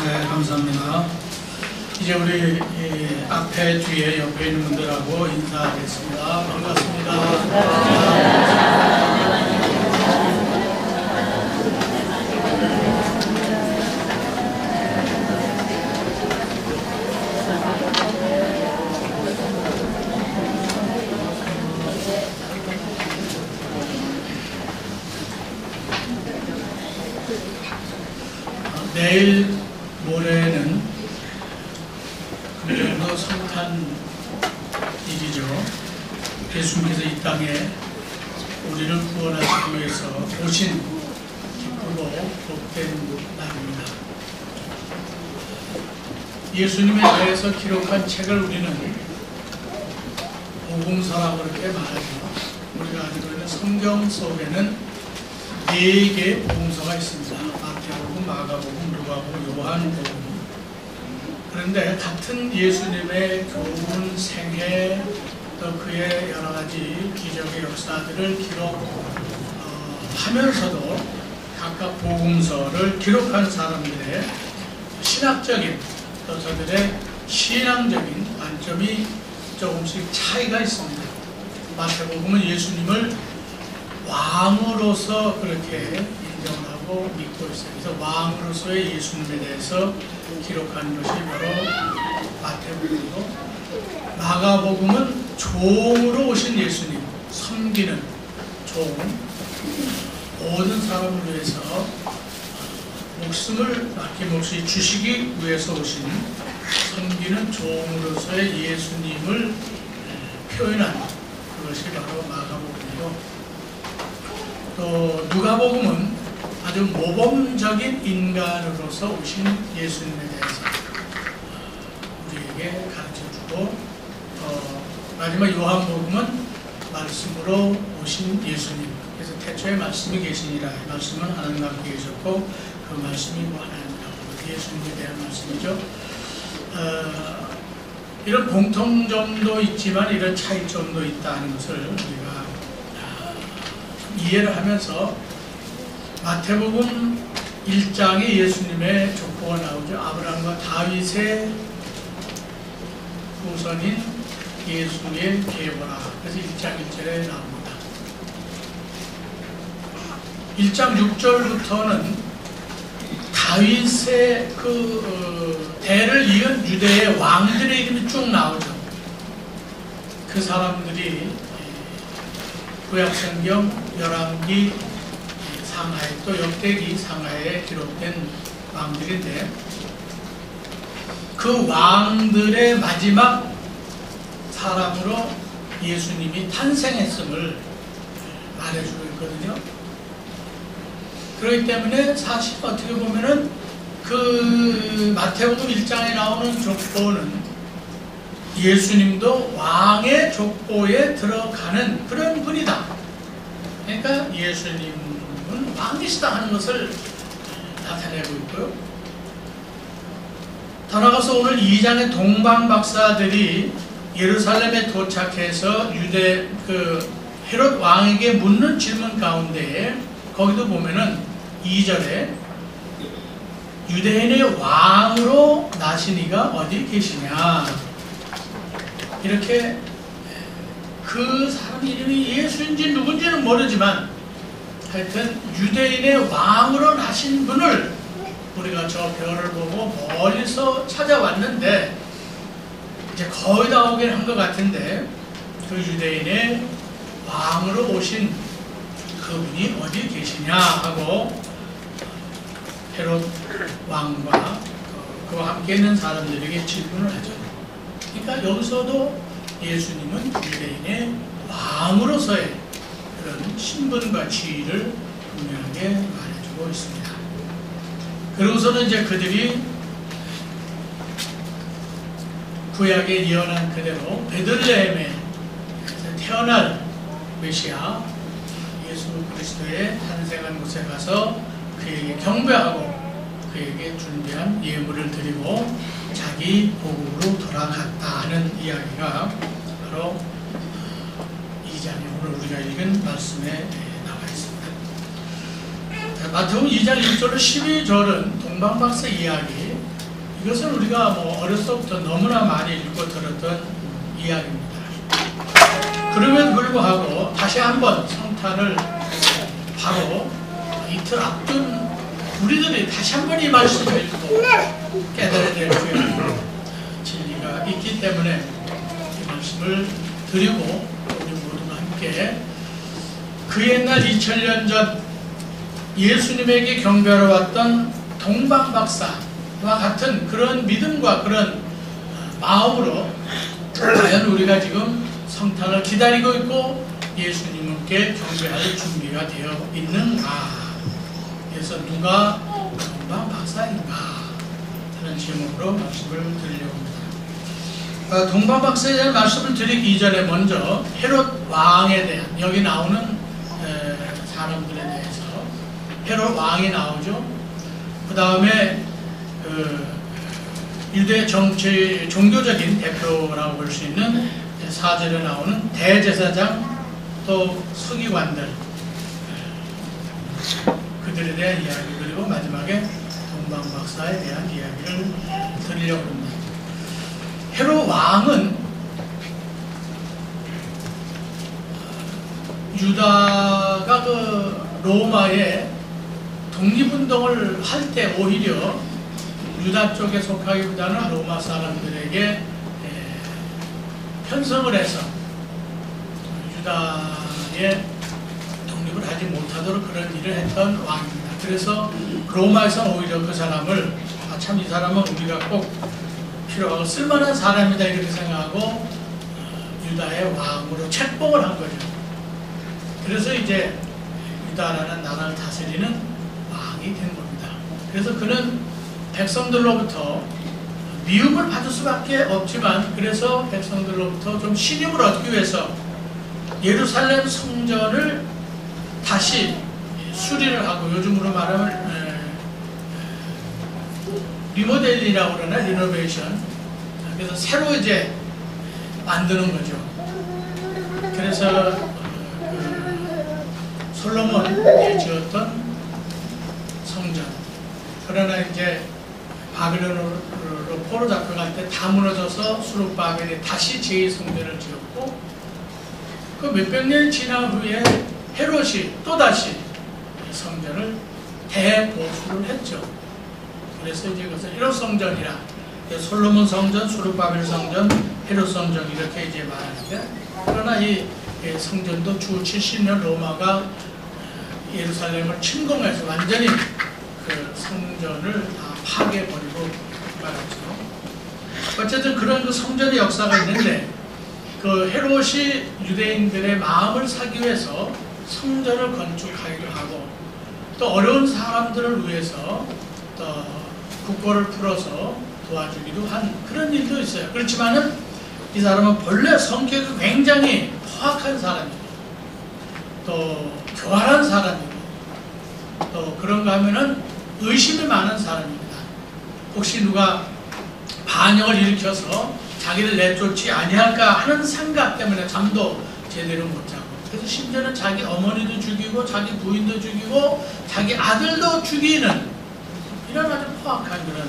네, 감사합니다. 이제 우리 앞에 뒤에 옆에 있는 분들하고 인사하겠습니다. 반갑습니다. 내일 모레는 금년도 성탄일이죠. 예수님께서 이 땅에 우리를 구원하시기 위해서 오신 기쁘고 복된 날입니다. 예수님에 대해서 기록한 책을 우리는 복음서라고 그렇게 말하죠. 우리가 알고 있는 성경 속에는 4개의 복음서가 있습니다. 마태복음, 마가복음, 누가복음, 요한복음. 그런데 같은 예수님의 교훈, 생애, 또 그의 여러 가지 기적의 역사들을 기록하면서도 각각 복음서를 기록한 사람들의 신학적인 또 저들의 신앙적인 관점이 조금씩 차이가 있습니다. 마태복음은 예수님을 왕으로서 그렇게 인정을 하고 믿고 있어요. 그래서 왕으로서의 예수님에 대해서 기록한 것이 바로 마태복음이고, 마가복음은 종으로 오신 예수님, 섬기는 종, 모든 사람을 위해서 목숨을 아낌없이 주시기 위해서 오신 섬기는 종으로서의 예수님을 표현한 그것이 바로 마가복음이고, 또 누가복음은 아주 모범적인 인간으로서 오신 예수님에 대해서 우리에게 가르쳐주고, 마지막 요한복음은 말씀으로 오신 예수님, 그래서 태초에 말씀이 계시니라, 말씀은 하나님과 함께 계셨고 그 말씀이 하나님과 예수님에 대한 말씀이죠. 이런 공통점도 있지만 이런 차이점도 있다는 것을 우리가 이해를 하면서, 마태복음 1장에 예수님의 족보가 나오죠. 아브라함과 다윗의 후손인 예수의 계보라. 그래서 1장 1절에 나옵니다. 1장 6절부터는 다윗의 대를 이은 유대의 왕들의 이름이 쭉 나오죠. 그 사람들이 구약성경 열왕기 상하에, 또 역대기 상하에 기록된 왕들인데, 그 왕들의 마지막 사람으로 예수님이 탄생했음을 말해주고 있거든요. 그렇기 때문에 사실 어떻게 보면은 그 마태복음 1장에 나오는 족보는 예수님도 왕의 족보에 들어가는 그런 분이다. 그러니까 예수님은 왕이시다 하는 것을 나타내고 있고요. 더 나아가서 오늘 2장의 동방 박사들이 예루살렘에 도착해서 유대 헤롯 왕에게 묻는 질문 가운데, 거기도 보면은 2절에 유대인의 왕으로 나신 이가 어디 계시냐, 이렇게 그 사람 이름이 예수인지 누군지는 모르지만 하여튼 유대인의 왕으로 나신 분을 우리가 저 별을 보고 멀리서 찾아왔는데, 이제 거의 다 오긴 한 것 같은데, 그 유대인의 왕으로 오신 그분이 어디 계시냐 하고 헤롯 왕과 그와 함께 있는 사람들에게 질문을 하죠. 그러니까 여기서도 예수님은 유대인의 왕으로서의 그런 신분과 지위를 분명하게 말해주고 있습니다. 그러고서는 이제 그들이 구약에 예언한 그대로 베들레헴에 태어날 메시아 예수 그리스도의 탄생한 곳에 가서 그에게 경배하고 그에게 준비한 예물을 드리고 자기 고국으로 돌아갔다 하는 이야기가 바로 2장에 오늘 우리가 읽은 말씀에 나와 있습니다. 마태복음 2장 1절로 12절은 동방박사 이야기, 이것은 우리가 뭐 어려서부터 너무나 많이 읽고 들었던 이야기입니다. 그럼에도 불구하고 다시 한번 성탄을 바로 이틀 앞둔 우리들이 다시 한번 이 말씀을 읽고 깨달아야 될 진리가 있기 때문에 이 말씀을 드리고 우리 모두가 함께 그 옛날 2000년 전 예수님에게 경배하러 왔던 동방박사와 같은 그런 믿음과 그런 마음으로 과연 우리가 지금 성탄을 기다리고 있고 예수님께 경배할 준비가 되어 있는가? 그래서 누가 동방박사인가? 하는 제목으로 말씀을 드리려고 합니다. 동방박사에 대한 말씀을 드리기 이전에 먼저 헤롯 왕에 대한 여기 나오는 사람들에 대해서 헤롯 왕이 나오죠. 그 다음에 유대 종교적인 대표라고 볼 수 있는 4절에 나오는 대제사장 또 서기관들 그들에 대한 이야기 그리고 마지막에 동방박사에 대한 이야기를 드리려고 합니다. 헤롯 왕은 유다가 그 로마의 독립운동을 할 때 오히려 유다 쪽에 속하기보다는 로마 사람들에게 편성을 해서 유다의 독립을 하지 못하도록 그런 일을 했던 왕입니다. 그래서 로마에서 오히려 그 사람을 참 이 사람은 우리가 꼭 필요하고 쓸만한 사람이다 이렇게 생각하고 유다의 왕으로 책봉을 한 거죠. 그래서 이제 유다라는 나라를 다스리는 왕이 된 겁니다. 그래서 그는 백성들로부터 미움을 받을 수밖에 없지만 그래서 백성들로부터 좀 신임을 얻기 위해서 예루살렘 성전을 다시 수리를 하고 요즘으로 말하면 리모델링이라고 그러나 리노베이션 그래서 새로 이제 만드는 거죠. 그래서 솔로몬이 지었던 성전 그러나 이제 바빌론으로 포로 잡혀갈 때 다 무너져서 수룹바벨이 다시 제2성전을 지었고 그 몇백 년 지난 후에 헤롯이 또다시 성전을 대보수를 했죠. 그래서 이제 그것을 헤롯 성전이라 솔로몬 성전, 수룹바벨 성전, 헤롯 성전 이렇게 이제 말하는데 그러나 이 성전도 주 70년 로마가 예루살렘을 침공해서 완전히 그 성전을 다 파괴해버리고 말았죠. 어쨌든 그런 그 성전의 역사가 있는데 그 헤롯이 유대인들의 마음을 사기 위해서 성전을 건축하기도 하고 또 어려운 사람들을 위해서 또 국고를 풀어서 도와주기도 한 그런 일도 있어요. 그렇지만은 이 사람은 본래 성격이 굉장히 포악한 사람이고 또 교활한 사람이고 또 그런가 하면은 의심이 많은 사람입니다. 혹시 누가 반역을 일으켜서 자기를 내쫓지 아니할까 하는 생각 때문에 잠도 제대로 못 자고 그래서 심지어는 자기 어머니도 죽이고 자기 부인도 죽이고 자기 아들도 죽이는 이런 아주 포악한 그런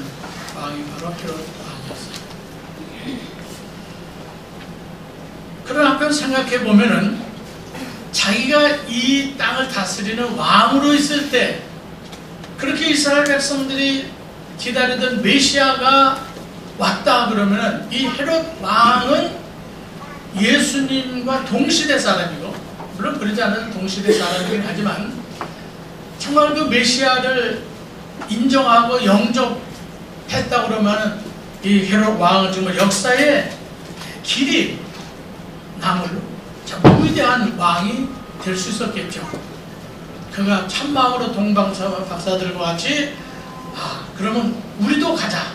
왕이 바로 헤롯 왕이었어요. 그런 한편 생각해 보면은 자기가 이 땅을 다스리는 왕으로 있을 때 그렇게 이스라엘 백성들이 기다리던 메시아가 왔다 그러면은 이 헤롯 왕은 예수님과 동시대 사람이고 물론 그러지 않아도 동시대 사람이긴 하지만 정말 그 메시아를 인정하고 영접했다 그러면은 이 헤롯 왕은 정말 역사의 길이 남을 참 위대한 왕이 될 수 있었겠죠. 그가 참마음으로 동방박사들과 같이 그러면 우리도 가자.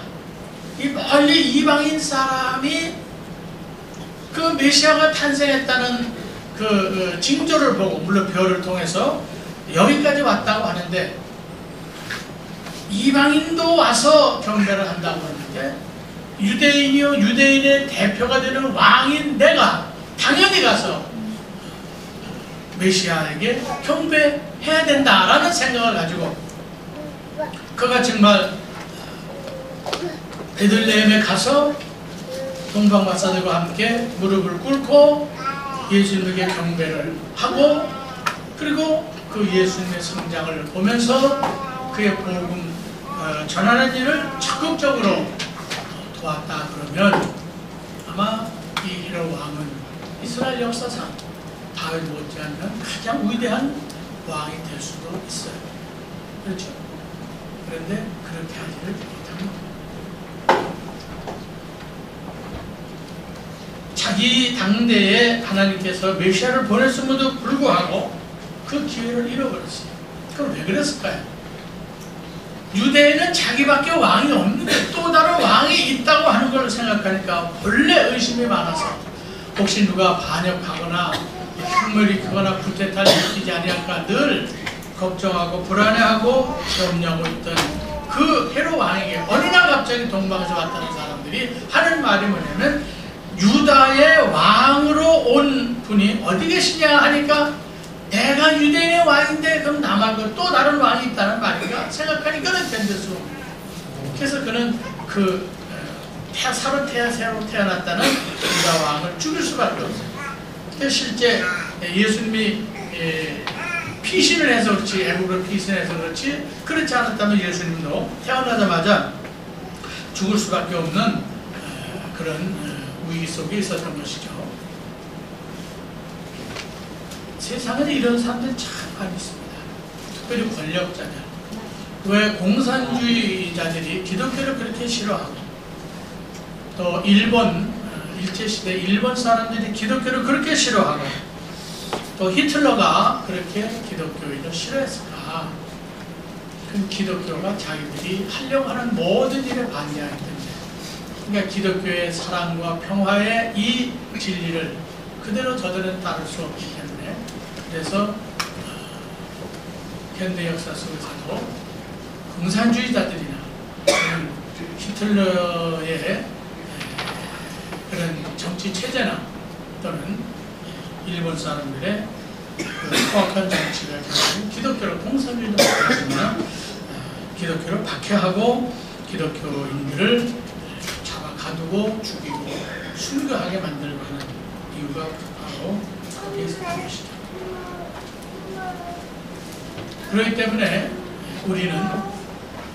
이 멀리 이방인 사람이 그 메시아가 탄생했다는 그 징조를 보고 물론 별을 통해서 여기까지 왔다고 하는데 이방인도 와서 경배를 한다고 하는데 유대인이요 유대인의 대표가 되는 왕인 내가 당연히 가서 메시아에게 경배해야 된다라는 생각을 가지고 그가 정말 베들레헴에 가서 동방박사들과 함께 무릎을 꿇고 예수님에게 경배를 하고, 그리고 그 예수님의 성장을 보면서 그의 복음 전하는 일을 적극적으로 도왔다 그러면 아마 이 헤롯 왕은 이스라엘 역사상 다윗 못지않는 가장 위대한 왕이 될 수도 있어요. 그렇죠? 그런데 그렇게 하지를 못합니다. 자기 당대에 하나님께서 메시아를 보냈음에도 불구하고 그 기회를 잃어버렸어요. 그럼 왜 그랬을까요? 유대에는 자기밖에 왕이 없는데 또 다른 왕이 있다고 하는 걸 생각하니까 본래 의심이 많아서 혹시 누가 반역하거나 흉물이 크거나 쿠데타를 일으키지 아니할까 늘 걱정하고 불안해하고 염려하고 있던 그 헤롯 왕에게 어느 날 갑자기 동방에서 왔다는 사람들이 하는 말이 뭐냐면, 유다의 왕으로 온 분이 어디 계시냐 하니까 내가 유대인의 왕인데 그럼 나 말고 또 다른 왕이 있다는 말인가 생각하니까는 견딜 그래서 그는 새로 태어났다는 유다 왕을 죽일 수밖에 없어요. 실제 예수님이 피신을 해서 그렇지, 애국으로 피신해서 그렇지, 그렇지 않았다면 예수님도 태어나자마자 죽을 수밖에 없는 그런 위기 속에 있었던 것이죠. 세상에 이런 사람들이 참 많이 있습니다. 특별히 권력자들. 왜 공산주의자들이 기독교를 그렇게 싫어하고, 또 일제시대 일본 사람들이 기독교를 그렇게 싫어하고, 또 히틀러가 그렇게 기독교인을 싫어했을까? 그 기독교가 자기들이 하려고 하는 모든 일에 반대하기 때문에, 그러니까 기독교의 사랑과 평화의 이 진리를 그대로 저들은 따를 수 없기 때문에, 그래서 현대 역사 속에서도 공산주의자들이나 히틀러의 그런 정치 체제나 또는 일본 사람들의 포악한 정치가 결국 기독교를 공산주의도 박해하지만 기독교를 박해하고 기독교인들을 잡아 가두고 죽이고 순교하게 만들고 하는 이유가 바로 거기에 있었던 것이죠. 그렇기 때문에 우리는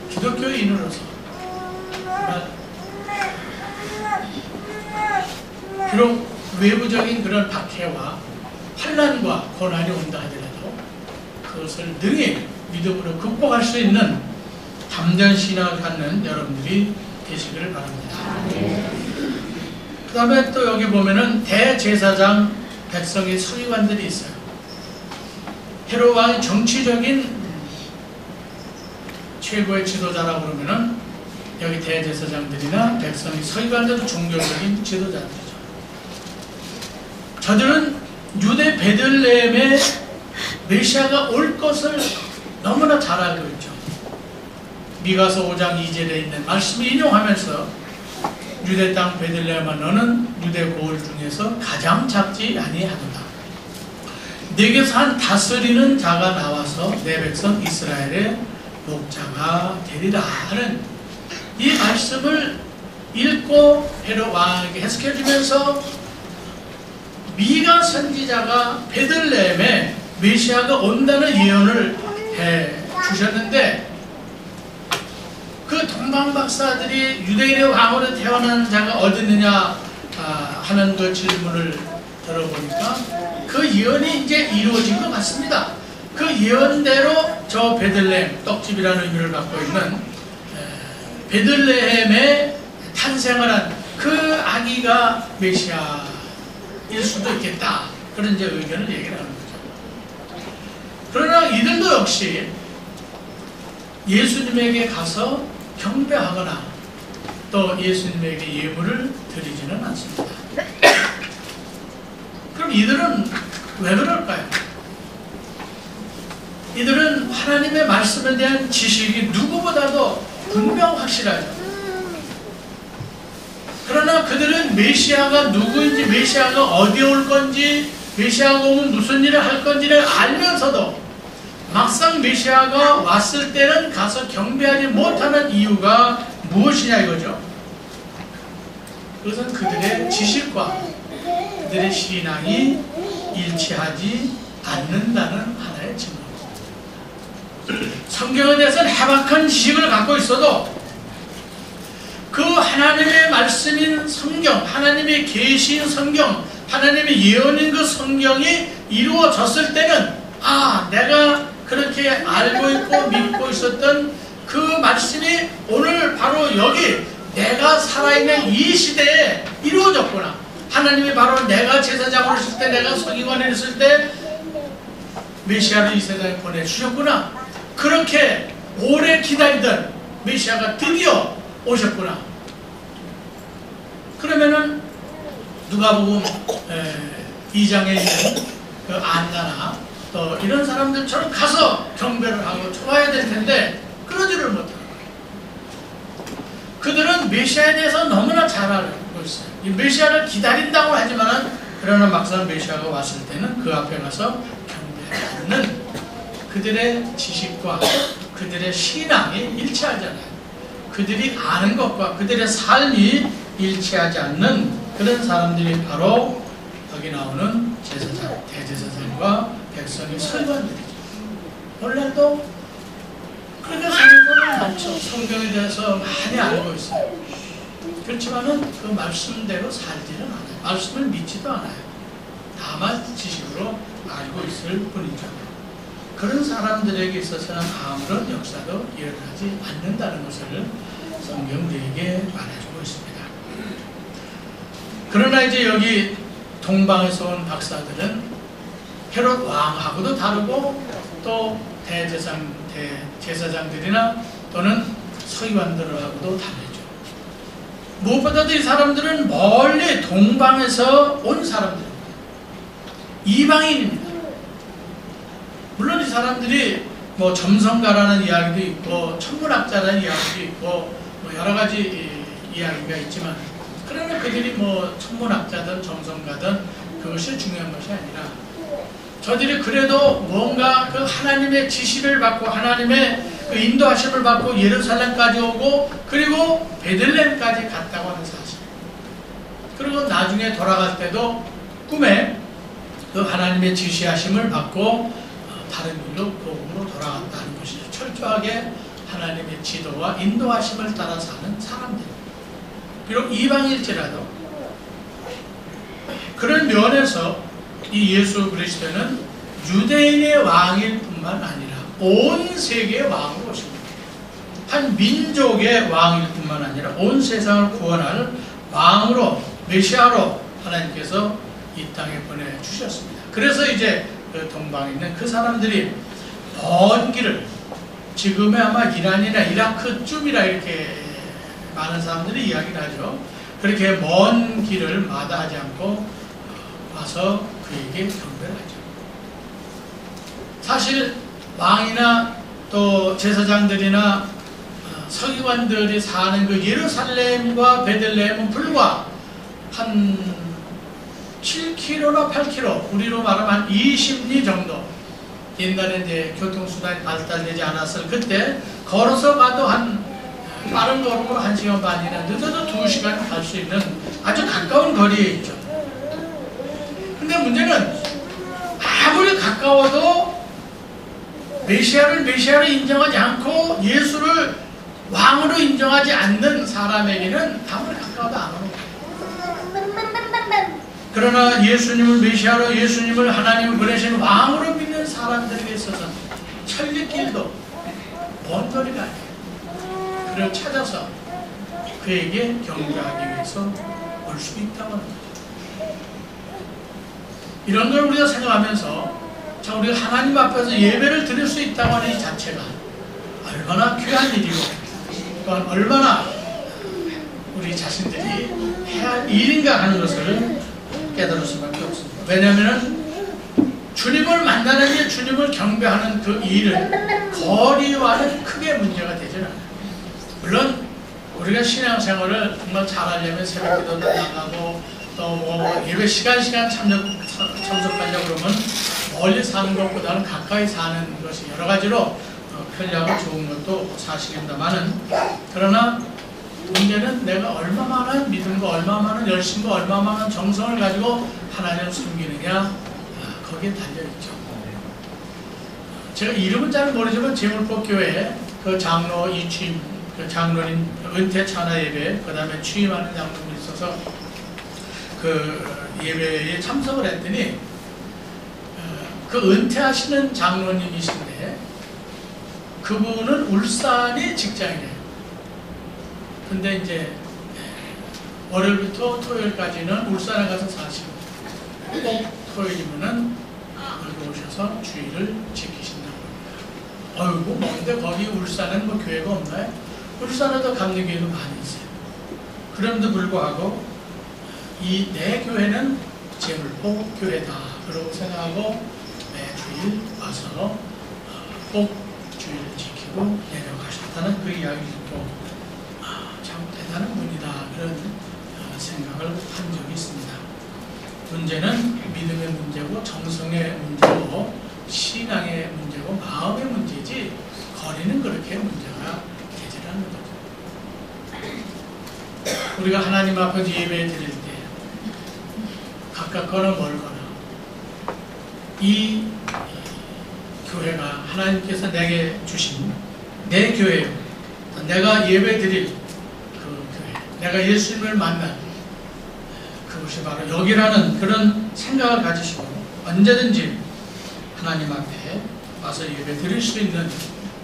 기독교인으로서 비록 외부적인 그런 박해와 환난과 고난이 온다 하더라도 그것을 능히 믿음으로 극복할 수 있는 담대한 신앙을 갖는 여러분들이 되시기를 바랍니다. 그 다음에 또 여기 보면은 대제사장 백성의 서기관들이 있어요. 헤롯 왕의 정치적인 최고의 지도자라고 그러면은 여기 대제사장들이나 백성의 서기관들도 종교적인 지도자들이죠. 저들은 유대 베들레헴에 메시아가 올 것을 너무나 잘 알고 있죠. 미가서 5장 2절에 있는 말씀을 인용하면서 유대 땅 베들레헴아 너는 유대 고을 중에서 가장 작지 아니하도다. 네게서 한 다스리는 자가 나와서 내 백성 이스라엘의 목자가 되리라 하는 이 말씀을 읽고 헤롯 왕에게 해석해주면서 미가 선지자가 베들레헴에 메시아가 온다는 예언을 해 주셨는데, 그 동방박사들이 유대인의 왕으로 태어난 자가 어디 있느냐 하는 그 질문을 들어보니까 그 예언이 이제 이루어진 것 같습니다. 그 예언대로 저 베들레헴, 떡집이라는 의미를 갖고 있는 베들레헴에 탄생을 한 그 아기가 메시아일 수도 있겠다. 그런 이제 의견을 얘기를 하는 거죠. 그러나 이들도 역시 예수님에게 가서 경배하거나 또 예수님에게 예물을 드리지는 않습니다. 그럼 이들은 왜 그럴까요? 이들은 하나님의 말씀에 대한 지식이 누구보다도 분명 확실하죠. 그러나 그들은 메시아가 누구인지, 메시아가 어디에 올 건지, 메시아가 오면 무슨 일을 할 건지를 알면서도 막상 메시아가 왔을 때는 가서 경배하지 못하는 이유가 무엇이냐 이거죠. 그것은 그들의 지식과 그들의 신앙이 일치하지 않는다는 하나의 증거입니다. 성경에 대해서는 해박한 지식을 갖고 있어도 그 하나님의 말씀인 성경, 하나님의 계시인 성경, 하나님의 예언인 그 성경이 이루어졌을 때는 내가 그렇게 알고 있고 믿고 있었던 그 말씀이 오늘 바로 여기 내가 살아있는 이 시대에 이루어졌구나. 하나님이 바로 내가 제사장으로 있을 때, 내가 서기관에 있을 때 메시아를 이 세상에 보내주셨구나. 그렇게 오래 기다리던 메시아가 드디어 오셨구나. 그러면은 누가복음 2장에 있는 그 안나나 또 이런 사람들처럼 가서 경배를 하고 좋아야 될 텐데 그러지를 못하는 거예요. 그들은 메시아에 대해서 너무나 잘 알고 있어요. 이 메시아를 기다린다고 하지만은 그러나 막상 메시아가 왔을 때는 그 앞에 가서 경배하는 그들의 지식과 그들의 신앙이 일치하잖아요. 그들이 아는 것과 그들의 삶이 일치하지 않는 그런 사람들이 바로 여기 나오는 제사장, 대제사장과 백성의 서기관들이죠. 오늘날도 그렇게 사는 사람이 많죠. 성경에 대해서 많이 알고 있어요. 그렇지만은 그 말씀대로 살지는 않아요. 말씀을 믿지도 않아요. 다만 지식으로 알고 있을 뿐이죠. 그런 사람들에게 있어서는 아무런 역사도 일어나지 않는다는 것을 성경 우리에게 말해주고 있습니다. 그러나 이제 여기 동방에서 온 박사들은 헤롯 왕하고도 다르고 또 제사장들이나 또는 서기관들하고도 다르죠. 무엇보다도 이 사람들은 멀리 동방에서 온 사람들입니다. 이방인입니다. 물론 이 사람들이 뭐 점성가라는 이야기도 있고 천문학자라는 이야기도 있고 뭐 여러 가지 이야기가 있지만, 그러나 그들이 뭐 천문학자든 점성가든 그것이 중요한 것이 아니라 저들이 그래도 뭔가 그 하나님의 지시를 받고 하나님의 그 인도하심을 받고 예루살렘까지 오고 그리고 베들레헴까지 갔다고 하는 사실, 그리고 나중에 돌아갈 때도 꿈에 그 하나님의 지시하심을 받고 다른 길로 복음으로 돌아갔다는 것이 철저하게 하나님의 지도와 인도하심을 따라 사는 사람들, 비록 이방일지라도 그런 면에서 이 예수 그리스도는 유대인의 왕일 뿐만 아니라 온 세계의 왕으로 오십니다. 한 민족의 왕일 뿐만 아니라 온 세상을 구원할 왕으로, 메시아로 하나님께서 이 땅에 보내주셨습니다. 그래서 이제 그 동방에 있는 그 사람들이 먼 길을, 지금의 아마 이란이나 이라크쯤이라 이렇게 많은 사람들이 이야기를 하죠. 그렇게 먼 길을 마다하지 않고 와서 그에게 경배를 하죠. 사실 왕이나 또 제사장들이나 서기관들이 사는 그 예루살렘과 베들레헴은 불과 한 7km나 8km, 우리로 말하면 한 20리 정도. 옛날에 이제 교통수단이 발달되지 않았을 그때 걸어서 가도 한 빠른 걸음으로 1시간 반이나 늦어도 2시간 갈 수 있는 아주 가까운 거리에 있죠. 근데 문제는 아무리 가까워도 메시아를 인정하지 않고 예수를 왕으로 인정하지 않는 사람에게는 아무리 가까워도 안 오는 거예요. 그러나 예수님을 메시아로, 예수님을 하나님을 보내신 왕으로 믿는 사람들에게 있어서는 천리길도 먼 거리가 아니에요. 그를 찾아서 그에게 경배하기 위해서 올 수 있다고 합니다. 이런 걸 우리가 생각하면서 우리가 하나님 앞에서 예배를 드릴 수 있다고 하는 이 자체가 얼마나 귀한 일이고 또한 얼마나 우리 자신들이 해야 할 일인가 하는 것을 깨달을 수밖에 없습니다. 왜냐하면 주님을 만나는 게, 주님을 경배하는 그 일은 거리와는 크게 문제가 되지 않아요. 물론 우리가 신앙생활을 정말 잘하려면 새벽기도도 나가고 또 뭐 예배 시간 참석하려고 그러면 멀리 사는 것보다는 가까이 사는 것이 여러 가지로 편리하고 좋은 것도 사실입니다만은, 그러나 문제는 내가 얼마만한 믿음과 얼마만한 열심과 얼마만한 정성을 가지고 하나님을 섬기느냐, 거기에 달려있죠. 제가 이름은 잘 모르지만 제물법교회 그 장로 이취임, 그 장로님 은퇴 찬화 예배, 그 다음에 취임하는 장로님이 있어서 그 예배에 참석을 했더니 그 은퇴하시는 장로님이신데 그분은 울산이 직장이래요. 근데 이제 월요일부터 토요일까지는 울산에 가서 사시고 꼭 토요일이면은 여기 오셔서 주일을 지키신다고 합니다. 어이구, 뭔데 거기 울산에는 뭐 교회가 없나요? 울산에도 감리교회도 많이 있어요. 그럼에도 불구하고 이 내 교회는 제물법 교회다 그러고 생각하고 매주일 와서 꼭 주일을 지키고 내려가셨다는 그 이야기를 듣고 참 대단한 분이다 그런 생각을 한 적이 있습니다. 문제는 믿음의 문제고 정성의 문제고 신앙의 문제고 마음의 문제지 거리는 그렇게 문제가 되지 않는 거죠. 우리가 하나님 앞에서 예배 드릴 때 가깝거나 멀거나 이 교회가 하나님께서 내게 주신 내 교회요. 내가 예배 드릴 그 교회, 내가 예수님을 만난 그것이 바로 여기라는 그런 생각을 가지시고 언제든지 하나님 앞에 와서 예배 드릴 수 있는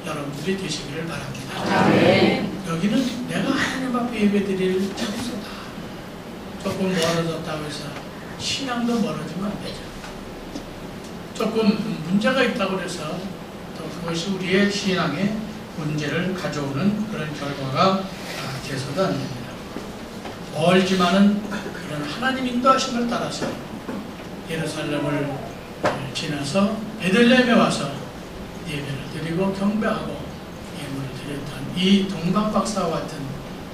여러분들이 되시기를 바랍니다. 네. 여기는 내가 하나님 앞에 예배 드릴 장소다. 조금 멀어졌다고 해서 신앙도 멀어지면 안 되죠. 조금 문제가 있다고 해서 또 그것이 우리의 신앙에 문제를 가져오는 그런 결과가 돼서도 안 됩니다. 멀지만은 그런 하나님 인도하심을 따라서 예루살렘을 지나서 베들레헴에 와서 예배를 드리고 경배하고 예물을 드렸던 이 동방박사와 같은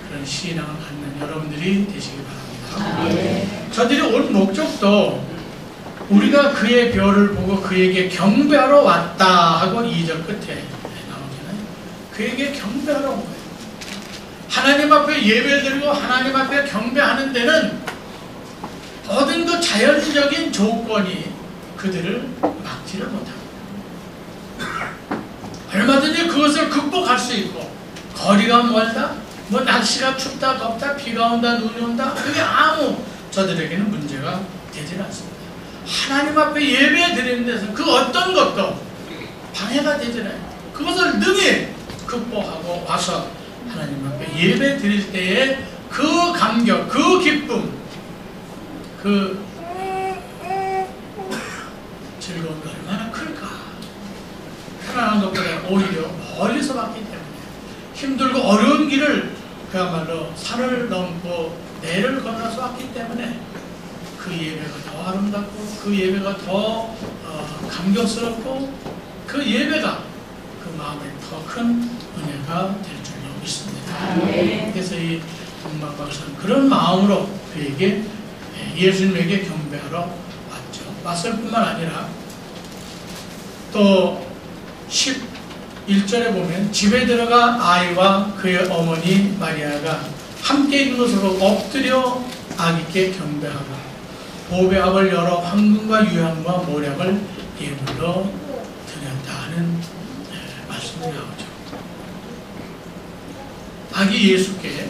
그런 신앙을 갖는 여러분들이 되시기 바랍니다. 네. 저들이 온 목적도 우리가 그의 별을 보고 그에게 경배하러 왔다 하고 2절 끝에 나오잖아요. 그에게 경배하러 온 거예요. 하나님 앞에 예배를 드리고 하나님 앞에 경배하는 데는 모든 그 자연적인 조건이 그들을 막지를 못합니다. 얼마든지 그것을 극복할 수 있고 거리가 멀다, 뭐 날씨가 춥다, 덥다, 비가 온다, 눈이 온다, 그게 아무 저들에게는 문제가 되질 않습니다. 하나님 앞에 예배 드리는 데서 그 어떤 것도 방해가 되질 않아요. 그것을 능히 극복하고 와서 하나님 앞에 예배 드릴 때의 그 감격, 그 기쁨, 그 즐거움이 얼마나 클까. 편안한 것보다 오히려 멀리서 왔기 때문에 힘들고 어려운 길을 그야말로 산을 넘고 내를 건너서 왔기 때문에 그 예배가 더 아름답고 그 예배가 더 감격스럽고 그 예배가 그 마음에 더 큰 은혜가 될 줄로 믿습니다. 네. 그래서 이 동방박사는 그런 마음으로 그에게 예수님에게 경배하러 왔죠. 왔을 뿐만 아니라 또 11절에 보면 집에 들어가 아이와 그의 어머니 마리아가 함께 있는 것으로 엎드려 아기께 경배하고 보배압을 열어 황금과 유향과 모략을 예물로 드렸다 하는 말씀이 나오죠. 아기 예수께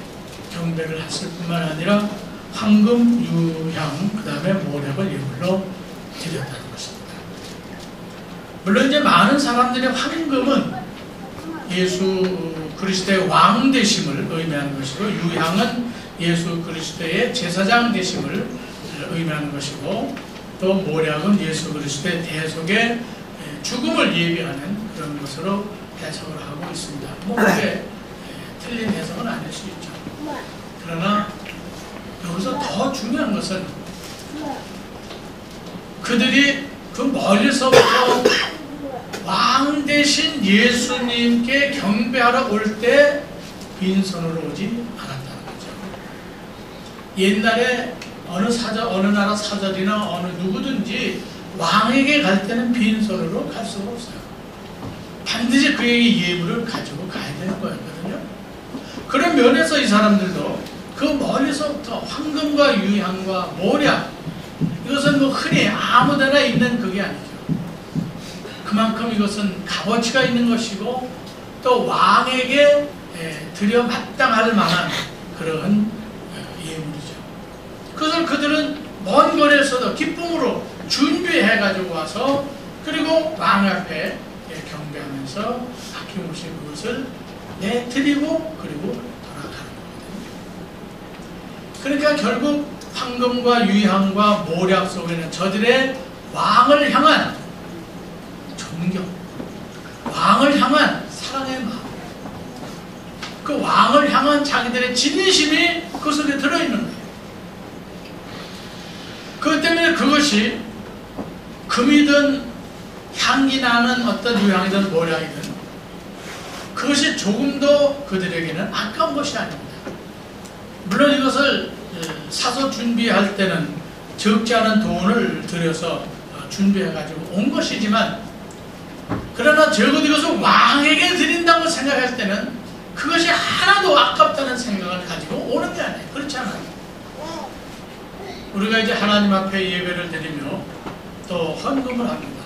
경배를 했을 뿐만 아니라 황금, 유향, 그 다음에 모략을 예물로 드렸다는 것입니다. 물론 이제 많은 사람들이 황금은 예수 그리스도의 왕 되심을 의미하는 것이고, 유향은 예수 그리스도의 제사장 되심을 의미하는 것이고, 또 모략은 예수 그리스도의 대속의 죽음을 예비하는 그런 것으로 해석을 하고 있습니다. 뭐 그게 틀린 해석은 아닐 수 있죠. 그러나 여기서 더 중요한 것은 그들이 그 멀리서부터 왕 대신 예수님께 경배하러 올 때 빈손으로 오지 않았다는 거죠. 옛날에 어느 나라 사절이나 어느 누구든지 왕에게 갈 때는 빈손으로 갈 수가 없어요. 반드시 그에게 예물을 가지고 가야 되는 거였거든요. 그런 면에서 이 사람들도 그 멀리서부터 황금과 유향과 모략, 이것은 뭐 흔히 아무데나 있는 그게 아니죠. 그만큼 이것은 값어치가 있는 것이고 또 왕에게 들여 마땅할 만한 그런 예물이죠. 그것을 그들은 먼 거리에서도 기쁨으로 준비해 가지고 와서 그리고 왕 앞에 경배하면서 아낌없이 그것을 내드리고 그리고 돌아가는 거거든요. 그러니까 결국 황금과 유향과 모략 속에는 저들의 왕을 향한 존경, 왕을 향한 사랑의 마음, 그 왕을 향한 자기들의 진심이 그 속에 들어있는 거예요. 그것 때문에 그것이 금이든 향기 나는 어떤 유향이든 모략이든 그것이 조금도 그들에게는 아까운 것이 아닙니다. 물론 이것을 사서 준비할 때는 적지 않은 돈을 들여서 준비해가지고 온 것이지만, 그러나 적어도 이것을 왕에게 드린다고 생각할 때는 그것이 하나도 아깝다는 생각을 가지고 오는 게 아니에요. 그렇지 않아요. 우리가 이제 하나님 앞에 예배를 드리며 또 헌금을 합니다.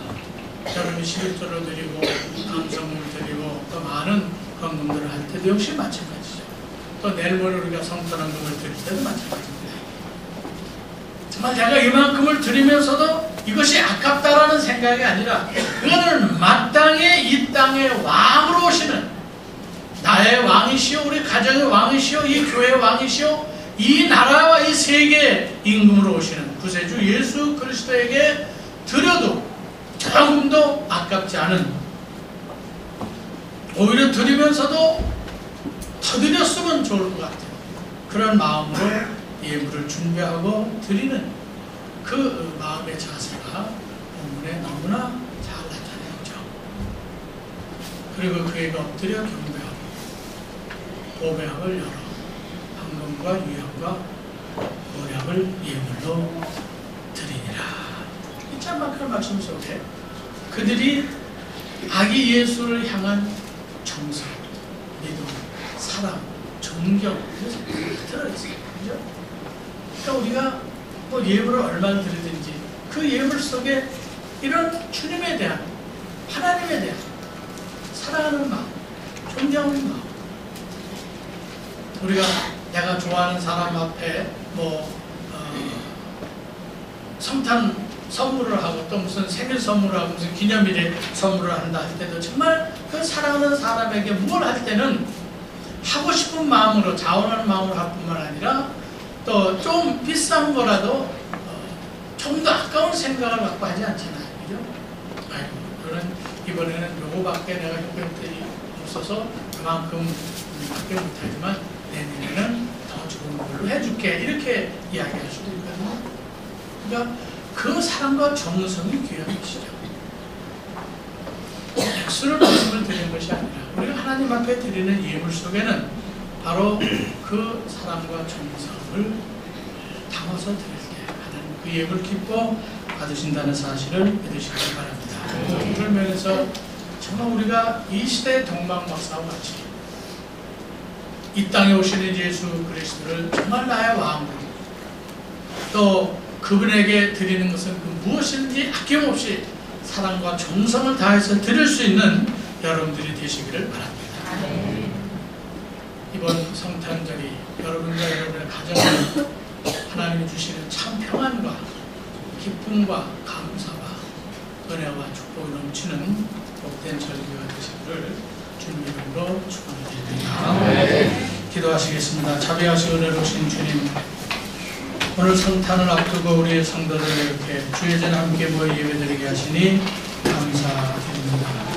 여러분이 11조를 드리고 감성을 드리고 또 많은 헌금들을 할 때도 역시 마찬가지죠. 또 내일 모레 우리가 성탄헌금을 드릴 때도 마찬가지입니다. 정말 제가 이만큼을 드리면서도 이것이 아깝다라는 생각이 아니라 그거는 마땅히 이 땅의 왕으로 오시는, 나의 왕이시오, 우리 가정의 왕이시오, 이 교회의 왕이시오, 이 나라와 이 세계의 임금으로 오시는 구세주 예수 그리스도에게 드려도 조금도 아깝지 않은, 오히려 드리면서도 더 드렸으면 좋을 것 같아요. 그런 마음으로 예물을 준비하고 드리는 그 마음의 자세가 본문에 너무나 잘 나타나죠. 그리고 그에게 엎드려 경배하고 보배합을 열어 황금과 유향과 모략을 예물로 드리니라. 이 짤막한 말씀 속에 그들이 아기 예수를 향한 정성, 믿음, 사랑, 존경, 이것이 다 들어있어요. 그죠? 그러니까 우리가 뭐 예물을 얼마나 드리든지 그 예물 속에 이런 주님에 대한, 하나님에 대한 사랑하는 마음, 존경하는 마음, 우리가 내가 좋아하는 사람 앞에 성탄 선물을 하고 또 무슨 생일 선물을 하고 무슨 기념일에 선물을 한다 할 때도 정말 그 사랑하는 사람에게 뭘 할 때는 하고 싶은 마음으로, 자원하는 마음으로 할 뿐만 아니라 또 좀 비싼 거라도 좀 더 아까운 생각을 갖고 하지 않잖아요. 그죠? 아이고, 저는 이번에는 요거밖에 내가 효과들이 없어서 그만큼 밖에 못하지만 내년에는 더 좋은 걸로 해줄게, 이렇게 이야기할 수도 있거든요. 그러니까 그 사랑과 정성이 귀한 것이죠. 액수를 말씀을 드리는 것이 아니라 우리가 하나님 앞에 드리는 예물 속에는 바로 그 사랑과 정성을 담아서 드릴 때 하나님 그 예물 기뻐 받으신다는 사실을 믿으시기 바랍니다. 그런 면에서 정말 우리가 이 시대의 동방박사와 같이 이 땅에 오시는 예수 그리스도를 정말 나의 왕으로, 또 그분에게 드리는 것은 그 무엇인지 아낌없이 사랑과 정성을 다해서 드릴 수 있는 여러분들이 되시기를 바랍니다. 이번 성탄절이 여러분과 여러분의 가정에 하나님이 주시는 참 평안과 기쁨과 감사와 은혜와 축복이 넘치는 복된 절기가 되시기를 주님 이름으로 축원드립니다. 기도하시겠습니다. 자비하시고 은혜로우신 주님, 오늘 성탄을 앞두고 우리의 성도들 이렇게 주의 전 함께 모여 예배드리게 하시니 감사드립니다.